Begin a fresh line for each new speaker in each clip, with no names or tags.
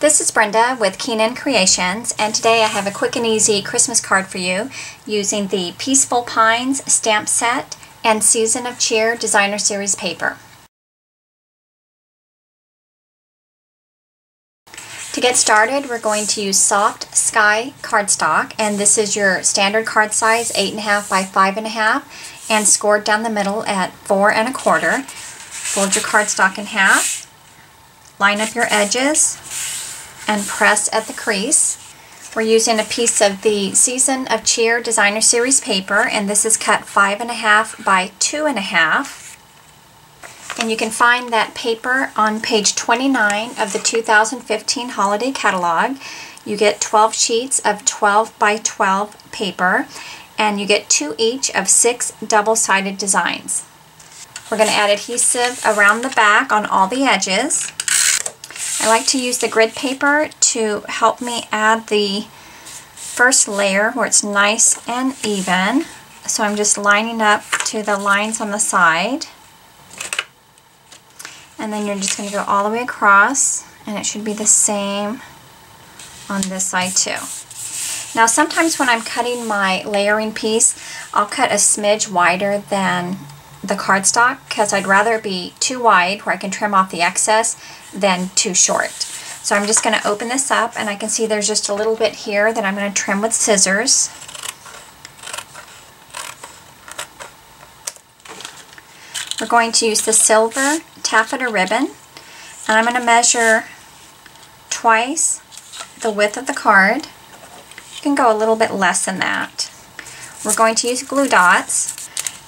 This is Brenda with Keenan Kreations, and today I have a quick and easy Christmas card for you using the Peaceful Pines stamp set and Season of Cheer Designer Series paper. To get started, we're going to use Soft Sky cardstock, and this is your standard card size, 8.5 by 5.5, and scored down the middle at 4 1/4. Fold your cardstock in half, line up your edges, and press at the crease. We're using a piece of the Season of Cheer Designer Series paper, and this is cut 5.5 by 2.5. And you can find that paper on page 29 of the 2015 holiday catalog. You get 12 sheets of 12 by 12 paper, and you get 2 each of 6 double-sided designs. We're going to add adhesive around the back on all the edges. I like to use the grid paper to help me add the first layer where it's nice and even. So I'm just lining up to the lines on the side. And then you're just going to go all the way across, and it should be the same on this side too. Now sometimes when I'm cutting my layering piece, I'll cut a smidge wider than the cardstock because I'd rather it be too wide where I can trim off the excess than too short. So I'm just going to open this up, and I can see there's just a little bit here that I'm going to trim with scissors. We're going to use the silver taffeta ribbon, and I'm going to measure twice the width of the card. You can go a little bit less than that. We're going to use glue dots.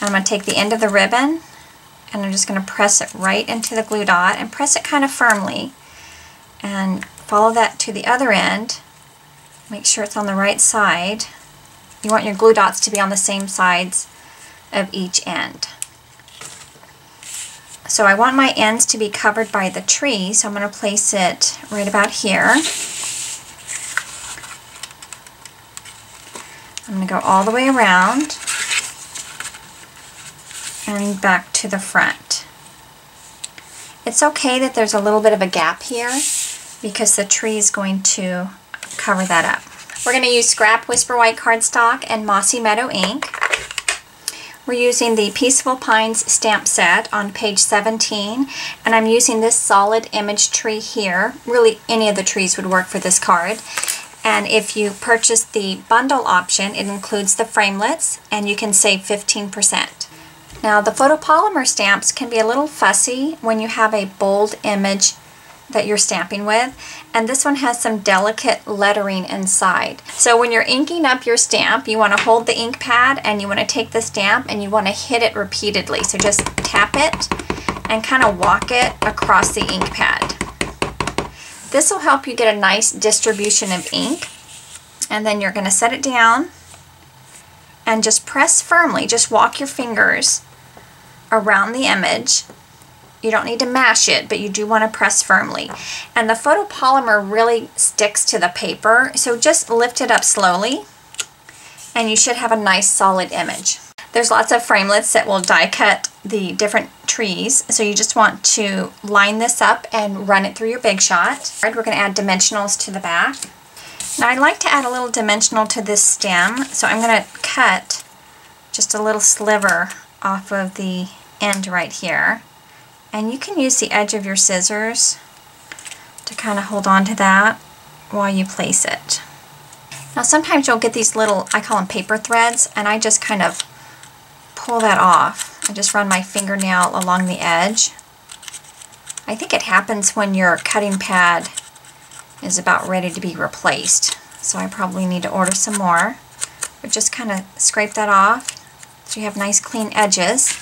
I'm going to take the end of the ribbon, and I'm just going to press it right into the glue dot and press it kind of firmly, and follow that to the other end. Make sure it's on the right side. You want your glue dots to be on the same sides of each end. So I want my ends to be covered by the tree, so I'm going to place it right about here. I'm going to go all the way around and back to the front. It's okay that there's a little bit of a gap here because the tree is going to cover that up. We're going to use scrap Whisper White cardstock and Mossy Meadow ink. We're using the Peaceful Pines stamp set on page 17, and I'm using this solid image tree here. Really, any of the trees would work for this card. And if you purchase the bundle option, it includes the framelits, and you can save 15%. Now, the photopolymer stamps can be a little fussy when you have a bold image that you're stamping with, and this one has some delicate lettering inside. So when you're inking up your stamp, you want to hold the ink pad, and you want to take the stamp and you want to hit it repeatedly. So just tap it and kind of walk it across the ink pad. This will help you get a nice distribution of ink, and then you're going to set it down and just press firmly. Just walk your fingers around the image. You don't need to mash it, but you do want to press firmly. And the photopolymer really sticks to the paper, so just lift it up slowly and you should have a nice solid image. There's lots of framelits that will die cut the different trees, so you just want to line this up and run it through your Big Shot. All right, we're going to add dimensionals to the back. Now I'd like to add a little dimensional to this stem, so I'm going to cut just a little sliver off of the end right here. And you can use the edge of your scissors to kind of hold on to that while you place it. Now sometimes you'll get these little, I call them paper threads, and I just kind of pull that off. I just run my fingernail along the edge. I think it happens when your cutting pad is about ready to be replaced. So I probably need to order some more. But just kind of scrape that off so you have nice clean edges.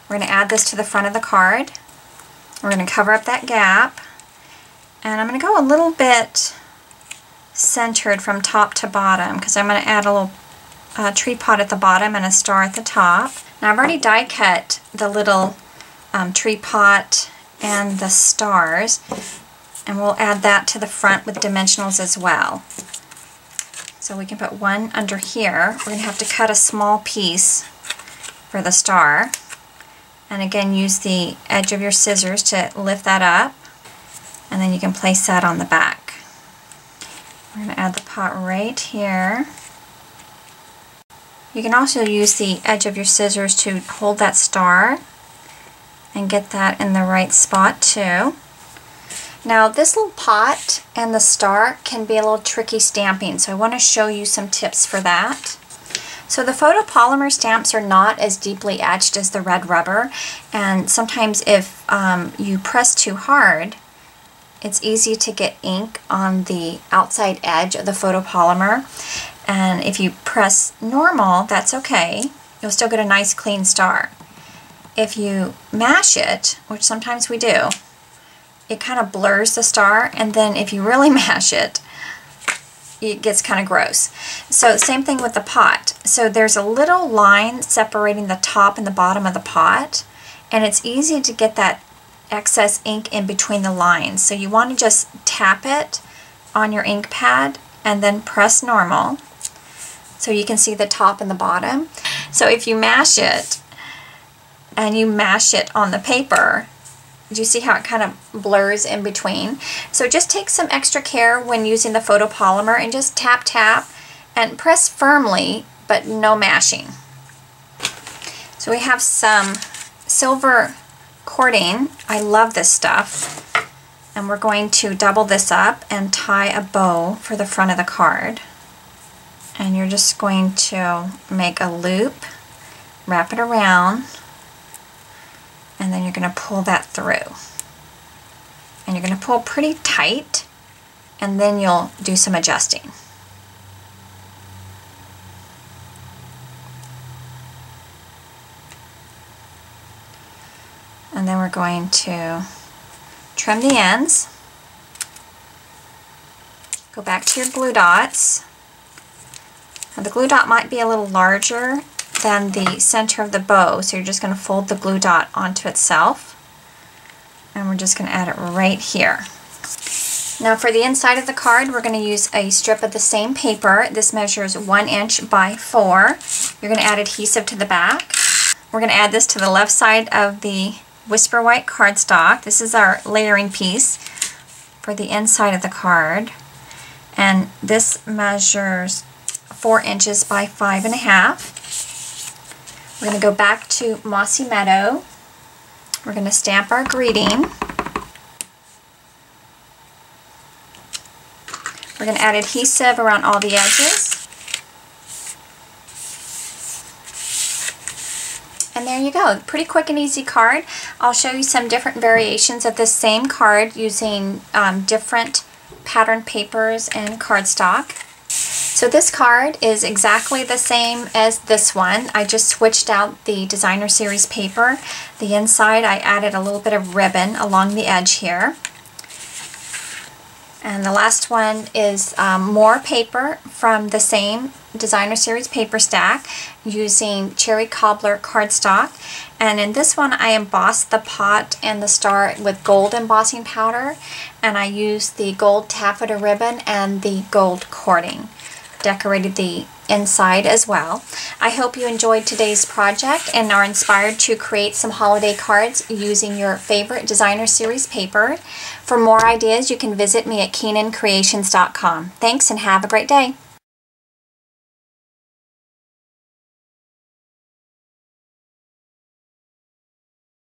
We're going to add this to the front of the card. We're going to cover up that gap. And I'm going to go a little bit centered from top to bottom because I'm going to add a little tree pot at the bottom and a star at the top. Now I've already die cut the little tree pot and the stars, and we'll add that to the front with dimensionals as well. So we can put one under here. We're going to have to cut a small piece for the star. And again, use the edge of your scissors to lift that up, and then you can place that on the back. We're going to add the pot right here. You can also use the edge of your scissors to hold that star and get that in the right spot too. Now this little pot and the star can be a little tricky stamping, so I want to show you some tips for that. So the photopolymer stamps are not as deeply etched as the red rubber, and sometimes if you press too hard, it's easy to get ink on the outside edge of the photopolymer. And if you press normal, that's okay. You'll still get a nice clean star. If you mash it, which sometimes we do, it kind of blurs the star, and then if you really mash it, it gets kind of gross. So same thing with the pot. So there's a little line separating the top and the bottom of the pot, and it's easy to get that excess ink in between the lines. So you want to just tap it on your ink pad and then press normal so you can see the top and the bottom. So if you mash it and you mash it on the paper, do you see how it kind of blurs in between? So just take some extra care when using the photopolymer and just tap tap and press firmly, but no mashing. So we have some silver cording. I love this stuff. And we're going to double this up and tie a bow for the front of the card. And you're just going to make a loop, wrap it around, and then you're going to pull that through. And you're going to pull pretty tight, and then you'll do some adjusting. And then we're going to trim the ends. Go back to your glue dots. Now the glue dot might be a little larger than the center of the bow, so you're just going to fold the glue dot onto itself. And we're just going to add it right here. Now for the inside of the card, we're going to use a strip of the same paper. This measures 1 inch by 4. You're going to add adhesive to the back. We're going to add this to the left side of the Whisper White cardstock. This is our layering piece for the inside of the card. And this measures 4 inches by 5.5. We're going to go back to Mossy Meadow. We're going to stamp our greeting. We're going to add adhesive around all the edges. And there you go. Pretty quick and easy card. I'll show you some different variations of this same card using different pattern papers and cardstock. So this card is exactly the same as this one. I just switched out the designer series paper. The inside I added a little bit of ribbon along the edge here. And the last one is more paper from the same designer series paper stack using cherry cobbler cardstock. And in this one I embossed the pot and the star with gold embossing powder, and I used the gold taffeta ribbon and the gold cording. Decorated the inside as well. I hope you enjoyed today's project and are inspired to create some holiday cards using your favorite designer series paper. For more ideas, you can visit me at KeenanCreations.com. Thanks and have a great day.